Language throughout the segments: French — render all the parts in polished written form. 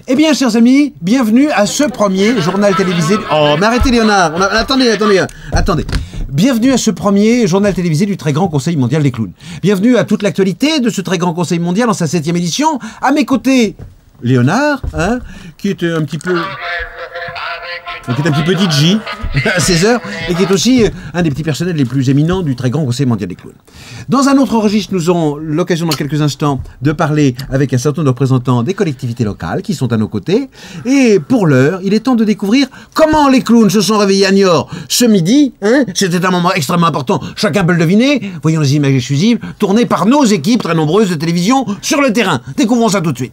Eh bien, chers amis, bienvenue à ce premier journal télévisé... Oh, mais arrêtez, Léonard. Attendez. Bienvenue à ce premier journal télévisé du très grand Conseil mondial des clowns. Bienvenue à toute l'actualité de ce très grand Conseil mondial en sa 7e édition. À mes côtés, Léonard, hein, qui est un petit peu DJ à 16h et qui est aussi un des petits personnels les plus éminents du très grand Conseil mondial des clowns. Dans un autre registre, nous aurons l'occasion dans quelques instants de parler avec un certain nombre de représentants des collectivités locales qui sont à nos côtés. Et pour l'heure, il est temps de découvrir comment les clowns se sont réveillés à Niort ce midi. Hein. C'était un moment extrêmement important, chacun peut le deviner. Voyons les images exclusives tournées par nos équipes très nombreuses de télévision sur le terrain. Découvrons ça tout de suite.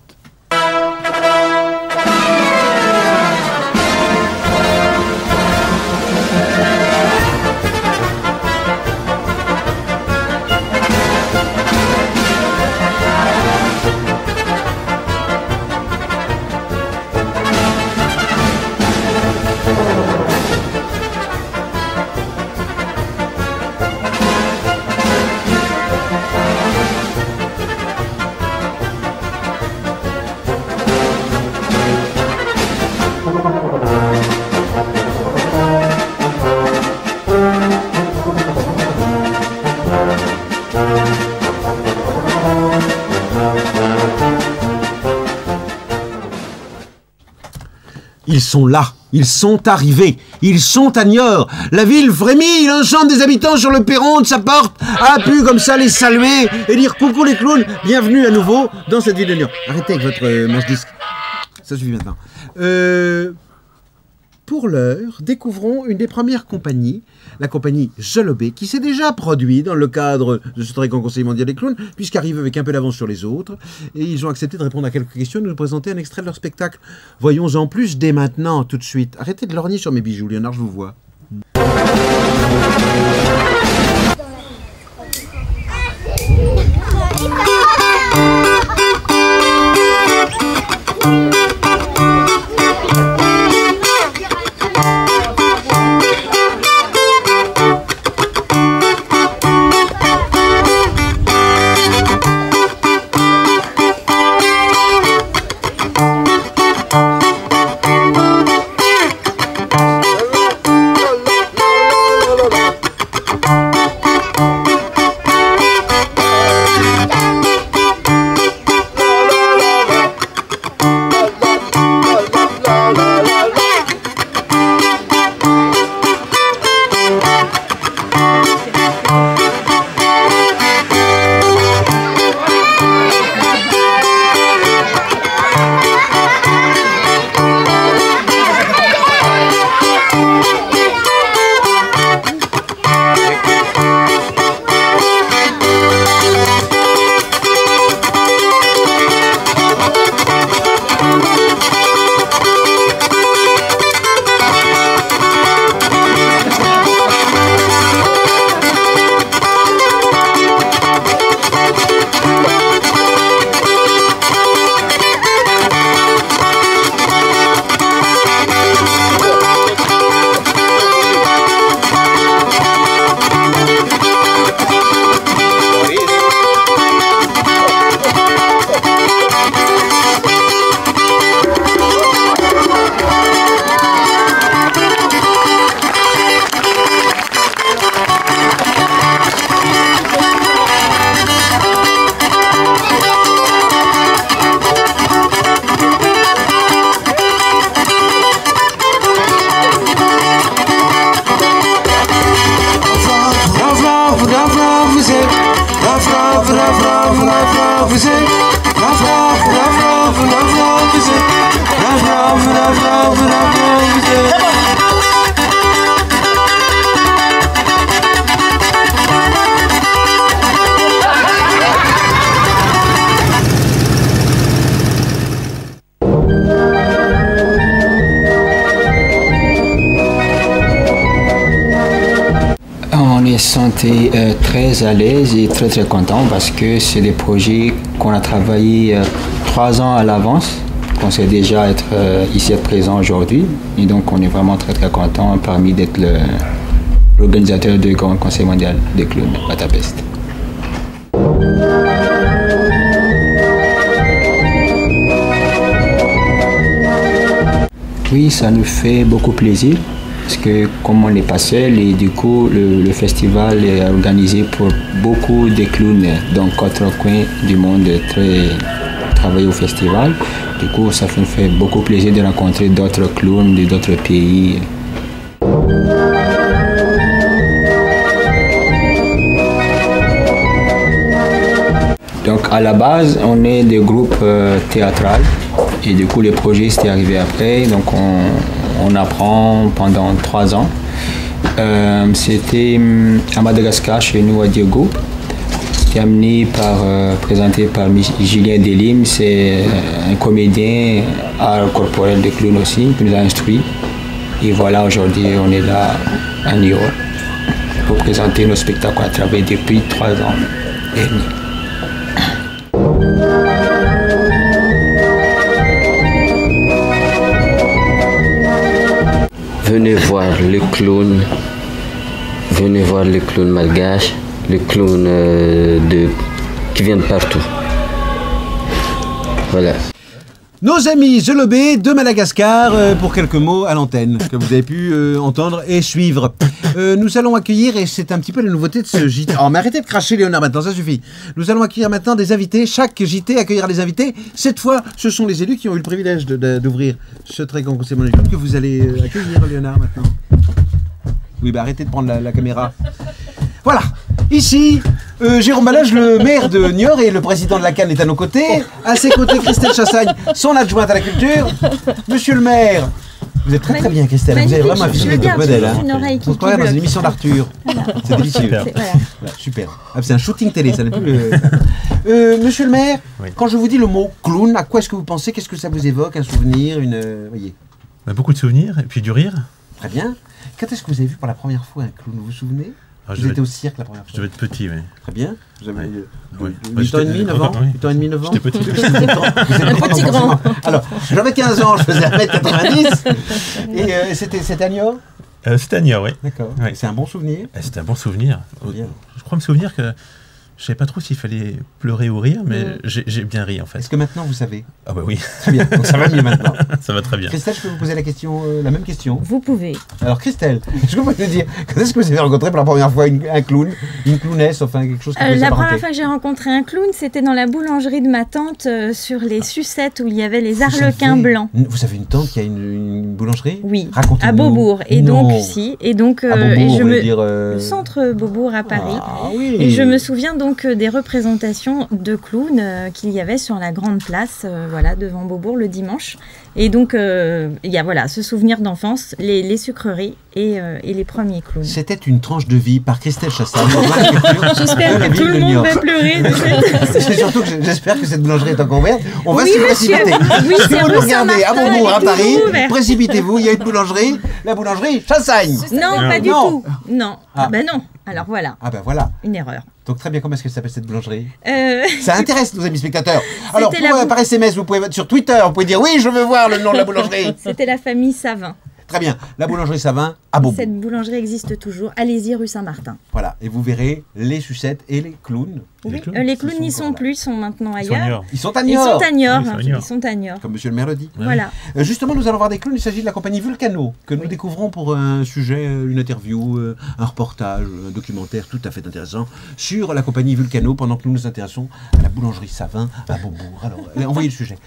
Ils sont là, ils sont arrivés, ils sont à Niort. La ville frémit, l'ensemble des habitants sur le perron de sa porte a pu comme ça les saluer et dire coucou les clowns, bienvenue à nouveau dans cette ville de Niort. Arrêtez avec votre manche-disque, ça suffit maintenant. Pour l'heure, découvrons une des premières compagnies, la compagnie Jolobé, qui s'est déjà produit dans le cadre de ce très grand Conseil mondial des clowns, puisqu'arrive avec un peu d'avance sur les autres, et ils ont accepté de répondre à quelques questions et de nous présenter un extrait de leur spectacle. Voyons en plus dès maintenant, tout de suite. Arrêtez de lorgner sur mes bijoux, Léonard, je vous vois. sentais très à l'aise et très content parce que c'est des projets qu'on a travaillé 3 ans à l'avance pensait déjà être ici être présent aujourd'hui. Et donc on est vraiment très très content parmi d'être l'organisateur du Grand Conseil mondial des clowns à Budapest. Oui, ça nous fait beaucoup plaisir parce que comme on n'est pas seul et du coup le festival est organisé pour beaucoup de clowns dans 4 coins du monde travailler au festival. Du coup, ça nous fait beaucoup plaisir de rencontrer d'autres clowns d'autres pays. Donc à la base, on est des groupes théâtrales et du coup le projet s'est arrivé après. Donc on apprend pendant 3 ans. C'était à Madagascar, chez nous à Diego. C'était présenté par Julien Delim, c'est un comédien art corporel de clown aussi, qui nous a instruit. Et voilà, aujourd'hui on est là à New York pour présenter nos spectacles qu'on a travaillé depuis 3 ans et demi. Venez voir les clowns, venez voir les clowns malgaches, les clowns qui viennent partout. Voilà. Nos amis Zelobé de Madagascar, pour quelques mots à l'antenne, que vous avez pu entendre et suivre. Nous allons accueillir, et c'est un petit peu la nouveauté de ce JT. Oh, mais arrêtez de cracher, Léonard, maintenant, ça suffit. Nous allons accueillir maintenant des invités. Chaque JT accueillera des invités. Cette fois, ce sont les élus qui ont eu le privilège d'ouvrir ce très grand conseil mondial que vous allez accueillir, Léonard, maintenant. Oui, bah arrêtez de prendre la caméra. Voilà. Ici, Jérôme Balage, le maire de Niort et le président de la Cannes est à nos côtés. À ses côtés, Christelle Chassagne, son adjointe à la culture. Monsieur le maire, vous êtes très très bien, Christelle. Magnifique. Vous avez vraiment un physique de modèle. On se croirait dans une émission d'Arthur. Voilà. C'est délicieux. Voilà, super. Ah, c'est un shooting télé, ça n'est plus le... Monsieur le maire, oui. Quand je vous dis le mot clown, à quoi est-ce que vous pensez? Qu'est-ce que ça vous évoque? Un souvenir, voyez. Beaucoup de souvenirs et puis du rire. Très bien. Quand est-ce que vous avez vu pour la première fois un clown? Vous vous souvenez? Vous étiez au cirque la première fois. Je devais être petit, oui. Très bien. Vous avez 8 ans et demi, 9 ans? 8 ans et demi, 9 ans? J'étais petit. Un petit grand. Alors, j'avais 15 ans, je faisais 1m90. Et c'était à Niort? C'était à Niort, oui. D'accord. Oui. C'est un bon souvenir? C'était un bon souvenir. Bien. Je crois me souvenir que je ne savais pas trop s'il fallait pleurer ou rire, mais j'ai bien ri en fait. Est-ce que maintenant vous savez? Ah bah oui. Très bien, donc ça va mieux maintenant. Ça va très bien. Christelle, je peux vous poser la même question? Vous pouvez. Alors Christelle, je peux vous dire, quand est-ce que vous avez rencontré pour la première fois un clown, une clownesse, enfin quelque chose qui vous La première fois que j'ai rencontré un clown, c'était dans la boulangerie de ma tante sur les sucettes où il y avait les arlequins blancs. Vous avez une tante qui a une boulangerie? Oui, racontez-nous. à Beaubourg. Et donc, à Beaubourg, le centre Beaubourg à Paris. Ah oui. Et je me souviens donc des représentations de clowns qu'il y avait sur la grande place, devant Beaubourg le dimanche. Et donc, il y a ce souvenir d'enfance, les sucreries et les premiers clowns. C'était une tranche de vie par Christelle Chassagne. J'espère que tout le monde va pleurer. C'est surtout que j'espère que cette boulangerie est encore ouverte. On va s'y précipiter. Oui, si vous nous regardez à Beaubourg, à Paris, précipitez-vous, il y a une boulangerie, la boulangerie Chassagne. Non, pas du tout. Non. Ah ben non. Alors voilà. Ah ben voilà. Une erreur. Donc très bien, comment est-ce qu'elle s'appelle cette boulangerie? Ça intéresse nos amis spectateurs. Alors par SMS, vous pouvez sur Twitter, vous pouvez dire oui, je veux voir le nom de la boulangerie. C'était la famille Savin. Très bien, la boulangerie Savin à Beaubourg. Cette boulangerie existe toujours. Allez-y, rue Saint-Martin. Voilà, et vous verrez les sucettes et les clowns. Oui, les clowns n'y sont plus, ils sont maintenant ailleurs. Ils sont à Niort. Ils sont à Niort. Comme monsieur le maire le dit. Voilà. Justement, nous allons voir des clowns. Il s'agit de la compagnie Vulcano, que nous découvrons pour un sujet, une interview, un reportage, un documentaire tout à fait intéressant sur la compagnie Vulcano, pendant que nous nous intéressons à la boulangerie Savin à Beaubourg. Alors, envoyez le sujet.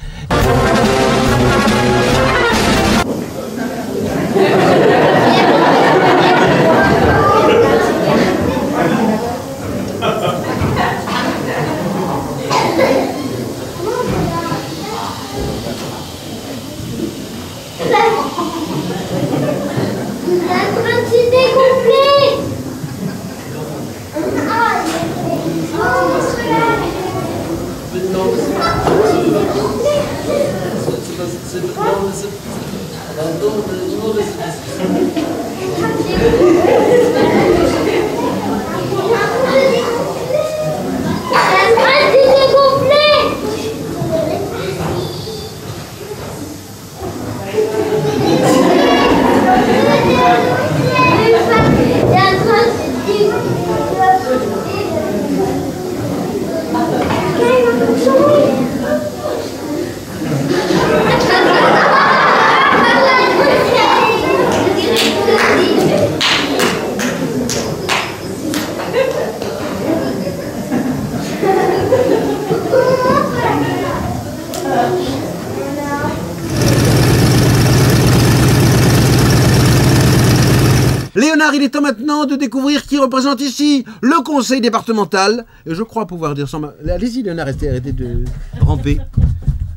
Léonard, il est temps maintenant de découvrir qui représente ici le conseil départemental. Et je crois pouvoir dire sans... Allez-y, Léonard, arrêtez de ramper.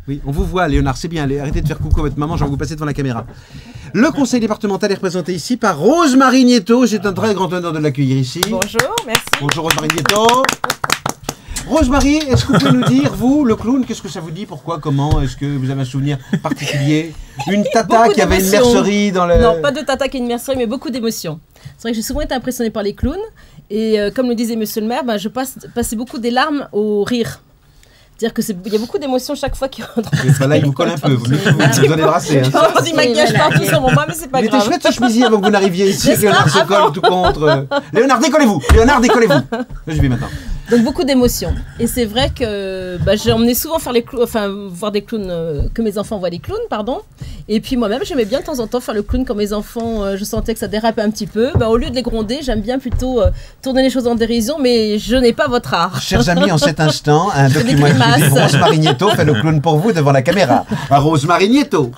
Oui, on vous voit, Léonard, c'est bien. Arrêtez de faire coucou à votre maman, j'en vous passer devant la caméra. Le conseil départemental est représenté ici par Rose-Marie Nieto. C'est un très grand honneur de l'accueillir ici. Bonjour, merci. Bonjour Rose-Marie Nieto. Rose-Marie, est-ce que vous pouvez nous dire, vous, le clown, qu'est-ce que ça vous dit? Pourquoi? Comment? Est-ce que vous avez un souvenir particulier? Une tata Beaucoup qui avait une d'émotions. mercerie dans le... Non, pas de tata qui a une mercerie, mais beaucoup d'émotions. C'est vrai que j'ai souvent été impressionnée par les clowns. Et comme le disait monsieur le maire, je passais beaucoup des larmes au rire. C'est-à-dire qu'il y a beaucoup d'émotions chaque fois qu'il rentre. Là, il vous colle un peu, vous en débrassez. Hein. On dit maquillage partout sur mon bras, mais c'est pas Il était grave. chouette ce chemisier avant que vous n'arriviez ici. N'est-ce Léonard pas? se colle tout contre. Léonard, décollez-vous. Léonard, décollez-vous. Là, je vais maintenant. Donc beaucoup d'émotions. Et c'est vrai que j'ai emmené souvent faire voir des clowns, que mes enfants voient des clowns, pardon. Et puis moi-même, j'aimais bien de temps en temps faire le clown quand mes enfants, je sentais que ça dérapait un petit peu. Au lieu de les gronder, j'aime bien plutôt tourner les choses en dérision, mais je n'ai pas votre art. Chers amis, en cet instant, un des document grimaces. exclusif. Rose-Marie Nieto fait le clown pour vous devant la caméra. Rose-Marie Nieto.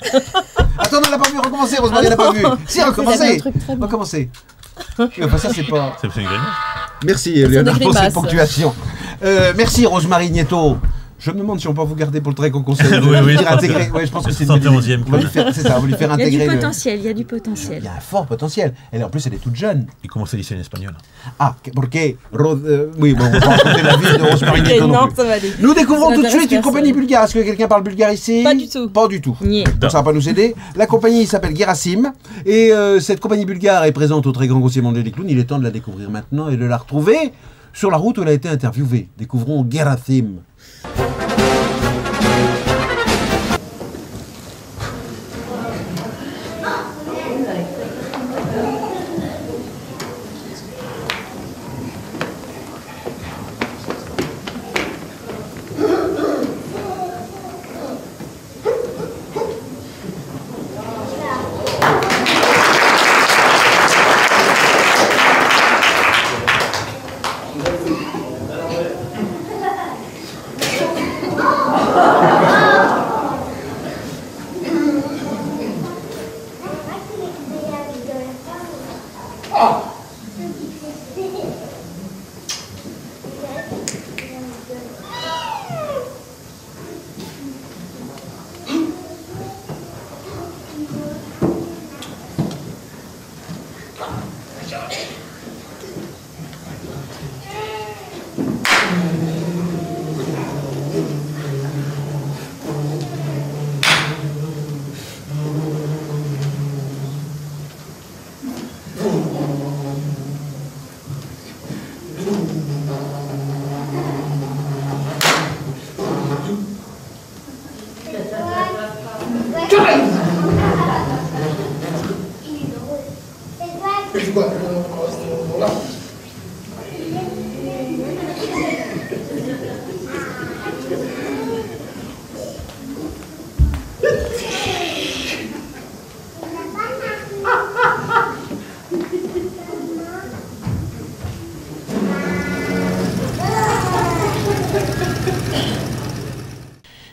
Attends, on n'a pas vu, recommencer, Rose-Marie n'a pas vu. Si, Il avait un recommencez. truc très bien. Recommencez. Enfin, ça, c'est pas... C'est une grimace. Merci, Léonard, des pour cette grimaces. ponctuation. Merci, Rose-Marie Nieto. Je me demande si on peut vous garder pour le très grand conseil. Oui, je pense intégrer. que- Ouais, je pense que c'est c'est une bonne 71e idée. On va lui faire, c'est ça, on va lui faire Il y a intégrer. du le- potentiel, il y a du Il potentiel. y a un fort potentiel. Et en plus, elle est toute jeune. Il commence à lycée en espagnol. Ah, porque oui, bon, on va pas raconter la vie de Rose-Marie Nieto non Non, plus. ça va aller. Nous découvrons Ça tout de n'intéresse suite une personne. compagnie bulgare. Est-ce que quelqu'un parle bulgare ici? Pas du tout. Pas du tout. Niais. Donc ça va pas nous aider. La compagnie s'appelle Gerasim et cette compagnie bulgare est présente au très grand conseil mondial des clowns. Il est temps de la découvrir maintenant et de la retrouver sur la route où elle a été interviewée. Découvrons Gerasim.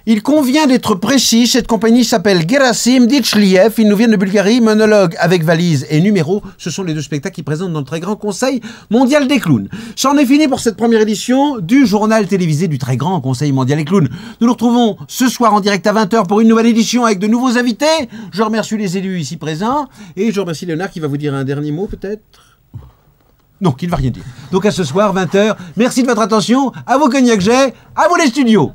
Il convient d'être précis, cette compagnie s'appelle Gerasim Ditchliev, ils nous viennent de Bulgarie, monologue avec valise et numéro, ce sont les deux spectacles qui présentent dans le très grand conseil mondial des clowns. C'en est fini pour cette première édition du journal télévisé du très grand conseil mondial des clowns. Nous nous retrouvons ce soir en direct à 20h pour une nouvelle édition avec de nouveaux invités. Je remercie les élus ici présents et je remercie Léonard qui va vous dire un dernier mot peut-être. Non, qui ne va rien dire. Donc à ce soir, 20h, merci de votre attention, à vous Cognac Jet, à vous les studios.